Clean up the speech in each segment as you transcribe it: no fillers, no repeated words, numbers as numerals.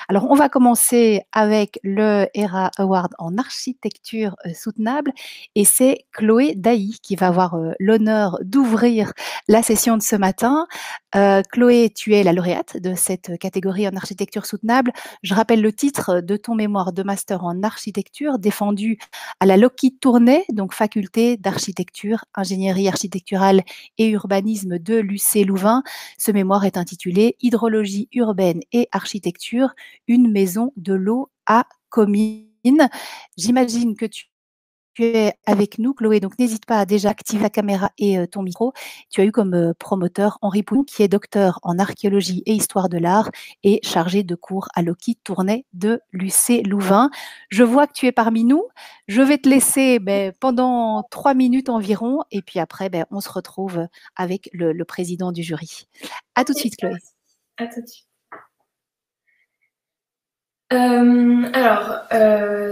Alors, on va commencer avec le ERA Award en architecture soutenable et c'est Chloé Dailly qui va avoir l'honneur d'ouvrir la session de ce matin. Chloé, tu es la lauréate de cette catégorie en architecture soutenable. Je rappelle le titre de ton mémoire de master en architecture défendu à la Lockheed Tournai, donc faculté d'architecture, ingénierie architecturale et urbanisme de l'UC Louvain. Ce mémoire est intitulé Hydrologie urbaine et architecture, une maison de l'eau à Comines. J'imagine que tu es avec nous, Chloé, donc n'hésite pas à déjà activer la caméra et ton micro. Tu as eu comme promoteur Henri Poulon, qui est docteur en archéologie et histoire de l'art et chargé de cours à Lockheed Tournai de l'UC Louvain. Je vois que tu es parmi nous. Je vais te laisser pendant 3 minutes environ et puis après, on se retrouve avec le président du jury. À tout de Ok, suite, Chloé. à tout de suite.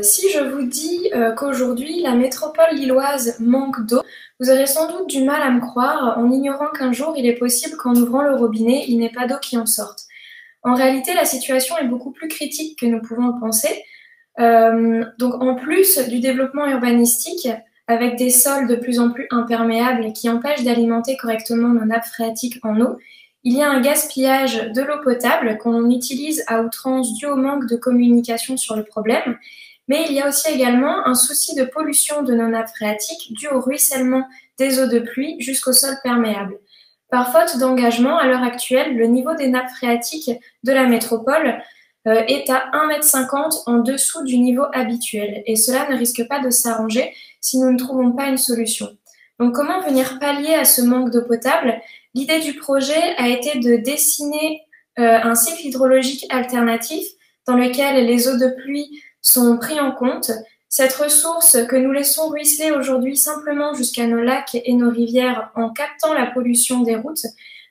Si je vous dis qu'aujourd'hui la métropole lilloise manque d'eau, vous aurez sans doute du mal à me croire en ignorant qu'un jour il est possible qu'en ouvrant le robinet, il n'y ait pas d'eau qui en sorte. En réalité, la situation est beaucoup plus critique que nous pouvons le penser. Donc en plus du développement urbanistique, avec des sols de plus en plus imperméables qui empêchent d'alimenter correctement nos nappes phréatiques en eau, il y a un gaspillage de l'eau potable qu'on utilise à outrance dû au manque de communication sur le problème, mais il y a aussi également un souci de pollution de nos nappes phréatiques dû au ruissellement des eaux de pluie jusqu'au sol perméable. Par faute d'engagement, à l'heure actuelle, le niveau des nappes phréatiques de la métropole est à 1,50 m en dessous du niveau habituel. Et cela ne risque pas de s'arranger si nous ne trouvons pas une solution. Donc comment venir pallier à ce manque d'eau potable? L'idée du projet a été de dessiner un cycle hydrologique alternatif dans lequel les eaux de pluie sont prises en compte. Cette ressource que nous laissons ruisseler aujourd'hui simplement jusqu'à nos lacs et nos rivières en captant la pollution des routes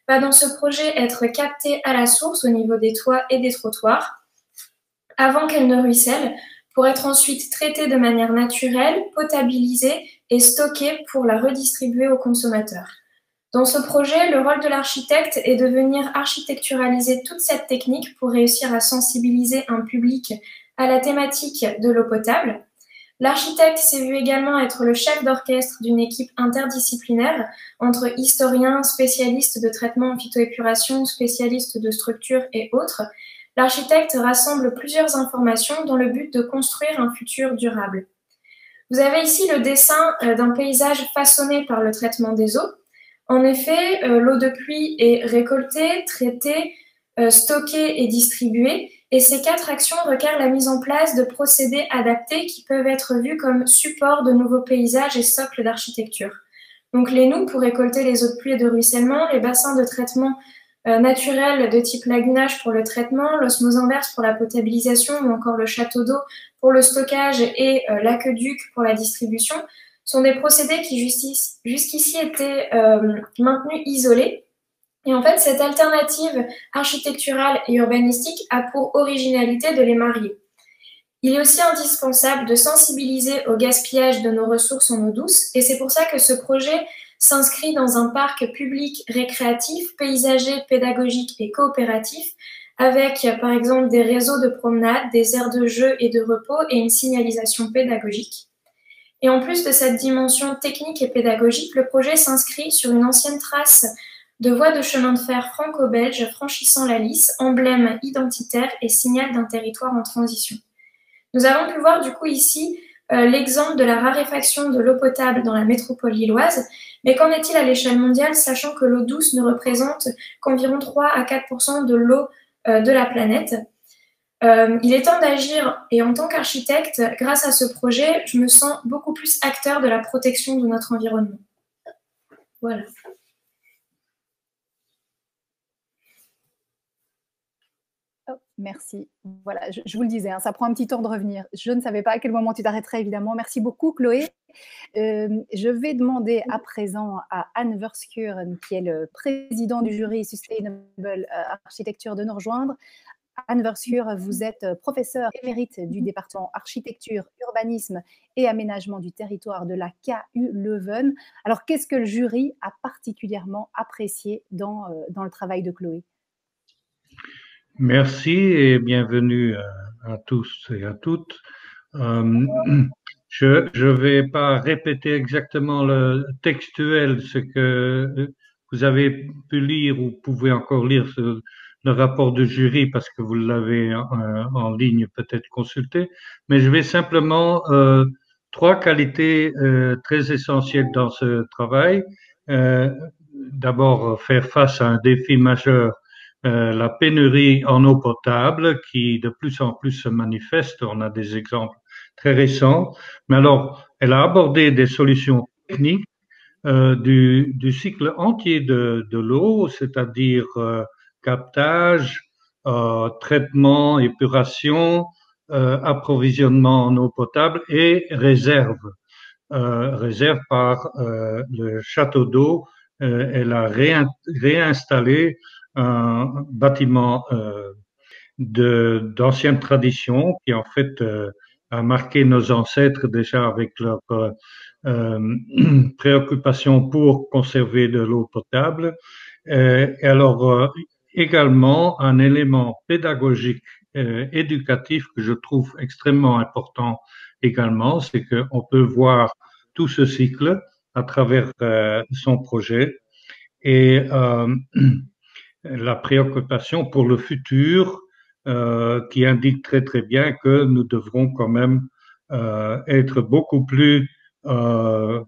va dans ce projet être captée à la source au niveau des toits et des trottoirs avant qu'elle ne ruisselle, pour être ensuite traitée de manière naturelle, potabilisée et stockée pour la redistribuer aux consommateurs. Dans ce projet, le rôle de l'architecte est de venir architecturaliser toute cette technique pour réussir à sensibiliser un public à la thématique de l'eau potable. L'architecte s'est vu également être le chef d'orchestre d'une équipe interdisciplinaire entre historiens, spécialistes de traitement en phytoépuration, spécialistes de structure et autres. L'architecte rassemble plusieurs informations dans le but de construire un futur durable. Vous avez ici le dessin d'un paysage façonné par le traitement des eaux. En effet, l'eau de pluie est récoltée, traitée, stockée et distribuée, et ces 4 actions requièrent la mise en place de procédés adaptés qui peuvent être vus comme support de nouveaux paysages et socles d'architecture. Donc les noues pour récolter les eaux de pluie et de ruissellement, les bassins de traitement naturels de type lagunage pour le traitement, l'osmose inverse pour la potabilisation ou encore le château d'eau pour le stockage et l'aqueduc pour la distribution sont des procédés qui jusqu'ici étaient maintenus isolés. Et en fait, cette alternative architecturale et urbanistique a pour originalité de les marier. Il est aussi indispensable de sensibiliser au gaspillage de nos ressources en eau douce et c'est pour ça que ce projet s'inscrit dans un parc public récréatif, paysager, pédagogique et coopératif avec par exemple des réseaux de promenade, des aires de jeu et de repos et une signalisation pédagogique. Et en plus de cette dimension technique et pédagogique, le projet s'inscrit sur une ancienne trace de voie de chemin de fer franco-belge franchissant la Lys, emblème identitaire et signal d'un territoire en transition. Nous avons pu voir du coup ici l'exemple de la raréfaction de l'eau potable dans la métropole lilloise, mais qu'en est-il à l'échelle mondiale, sachant que l'eau douce ne représente qu'environ 3 à 4 % de l'eau de la planète. Il est temps d'agir et en tant qu'architecte, grâce à ce projet, je me sens beaucoup plus acteur de la protection de notre environnement. Voilà. Oh, merci. Voilà, je vous le disais, ça prend un petit temps de revenir. Je ne savais pas à quel moment tu t'arrêterais, évidemment. Merci beaucoup, Chloé. Je vais demander à présent à Anne Verschuren, qui est le président du jury Sustainable Architecture, de nous rejoindre. Anne Verschuren, vous êtes professeure émérite du département architecture, urbanisme et aménagement du territoire de la KU Leuven. Alors, qu'est-ce que le jury a particulièrement apprécié dans le travail de Chloé? Merci et bienvenue à tous et à toutes. Euh, je vais pas répéter exactement le textuel, ce que vous avez pu lire ou pouvez encore lire le rapport de jury parce que vous l'avez en ligne peut-être consulté, mais je vais simplement trois qualités très essentielles dans ce travail. Euh, D'abord, faire face à un défi majeur, la pénurie en eau potable qui de plus en plus se manifeste. On a des exemples très récents. Mais alors, elle a abordé des solutions techniques du cycle entier de l'eau, c'est-à-dire captage, traitement, épuration, approvisionnement en eau potable et réserve. Réserve par le château d'eau. Elle a réinstallé un bâtiment d'anciennes traditions qui en fait a marqué nos ancêtres déjà avec leur euh, préoccupation pour conserver de l'eau potable. Et alors également un élément pédagogique éducatif que je trouve extrêmement important également, c'est qu'on peut voir tout ce cycle à travers son projet et la préoccupation pour le futur qui indique très très bien que nous devrons quand même être beaucoup plus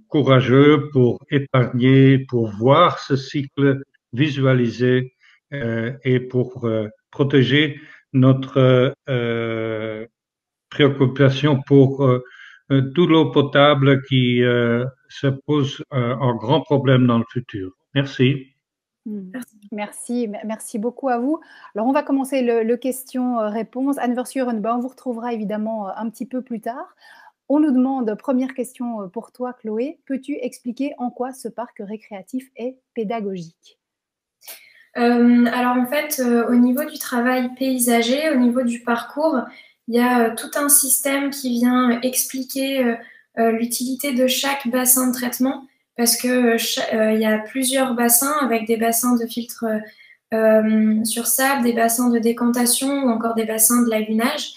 courageux pour épargner, pour voir ce cycle visualisé et pour protéger notre préoccupation pour toute l'eau potable qui se pose un grand problème dans le futur. Merci. Merci, merci beaucoup à vous. Alors, on va commencer le question-réponse. Anne Verschuren, ben, on vous retrouvera évidemment un petit peu plus tard. On nous demande, première question pour toi, Chloé, peux-tu expliquer en quoi ce parc récréatif est pédagogique? Alors en fait, au niveau du travail paysager, au niveau du parcours, il y a tout un système qui vient expliquer l'utilité de chaque bassin de traitement parce que il y a plusieurs bassins avec des bassins de filtre sur sable, des bassins de décantation ou encore des bassins de lagunage.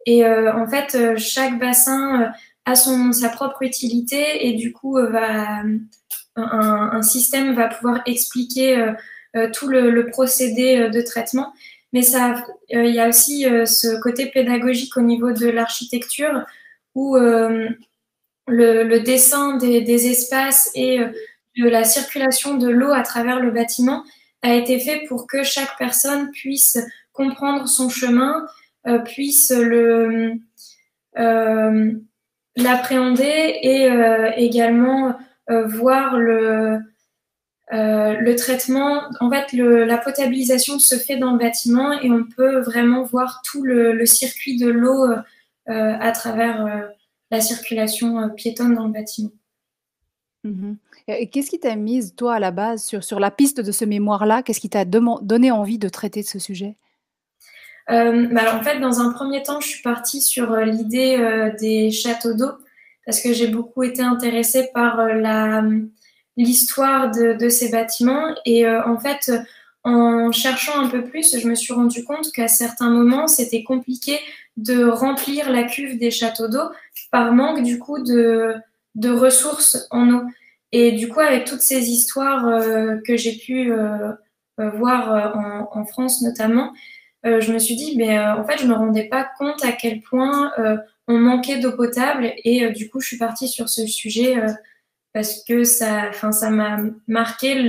Et en fait, chaque bassin a sa propre utilité et du coup, un système va pouvoir expliquer tout le procédé de traitement. Mais ça, il y a aussi ce côté pédagogique au niveau de l'architecture où le dessin des espaces et de la circulation de l'eau à travers le bâtiment a été fait pour que chaque personne puisse comprendre son chemin, puisse euh, l'appréhender et également voir le traitement. En fait, la potabilisation se fait dans le bâtiment et on peut vraiment voir tout le circuit de l'eau à travers la circulation piétonne dans le bâtiment. Et qu'est-ce qui t'a mise, toi, à la base, sur la piste de ce mémoire-là? Qu'est-ce qui t'a donné envie de traiter de ce sujet? Alors, en fait, dans un premier temps, je suis partie sur l'idée des châteaux d'eau parce que j'ai beaucoup été intéressée par l'histoire de ces bâtiments. Et en fait, en cherchant un peu plus, je me suis rendu compte qu'à certains moments, c'était compliqué de remplir la cuve des châteaux d'eau par manque du coup de ressources en eau. Et du coup, avec toutes ces histoires que j'ai pu voir en France notamment, je me suis dit, mais en fait, je me rendais pas compte à quel point on manquait d'eau potable. Et du coup, je suis partie sur ce sujet parce que ça m'a marqué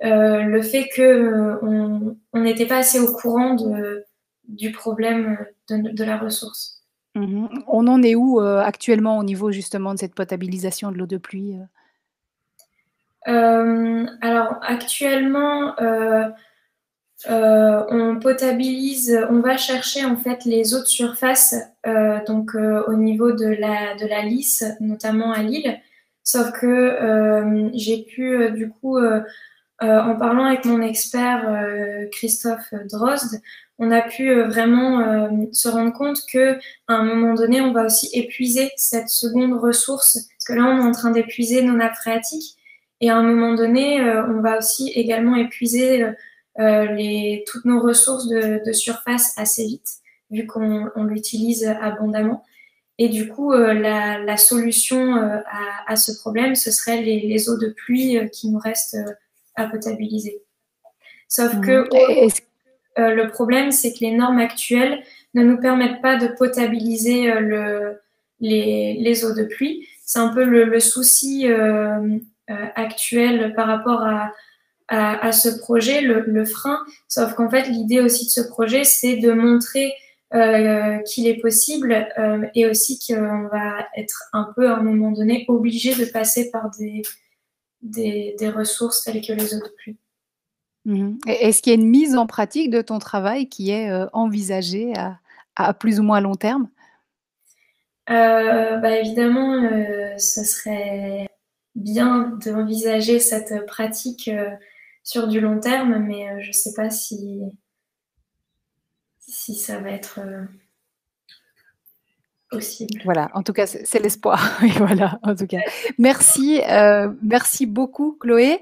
le fait que on n'était pas assez au courant du problème de la ressource. On en est où actuellement au niveau justement de cette potabilisation de l'eau de pluie? Alors actuellement, on potabilise, on va chercher en fait les eaux de surface, donc au niveau de la Lys, notamment à Lille. Sauf que j'ai pu du coup, en parlant avec mon expert Christophe Drozd, on a pu vraiment se rendre compte que à un moment donné, on va aussi épuiser cette seconde ressource, parce que là, on est en train d'épuiser nos nappes phréatiques, et à un moment donné, on va aussi également épuiser toutes nos ressources de surface assez vite, vu qu'on l'utilise abondamment. Et du coup, la solution à ce problème, ce serait les eaux de pluie qui nous restent à potabiliser. Sauf que le problème, c'est que les normes actuelles ne nous permettent pas de potabiliser les eaux de pluie. C'est un peu le souci actuel par rapport à ce projet, le frein. Sauf qu'en fait, l'idée aussi de ce projet, c'est de montrer qu'il est possible et aussi qu'on va être un peu à un moment donné obligé de passer par des ressources telles que les eaux de pluie. Est-ce qu'il y a une mise en pratique de ton travail qui est envisagée à plus ou moins long terme? Évidemment, ce serait bien d'envisager cette pratique sur du long terme, mais je ne sais pas si ça va être possible. Voilà, en tout cas, c'est l'espoir. Voilà, en tout cas. Merci beaucoup, Chloé.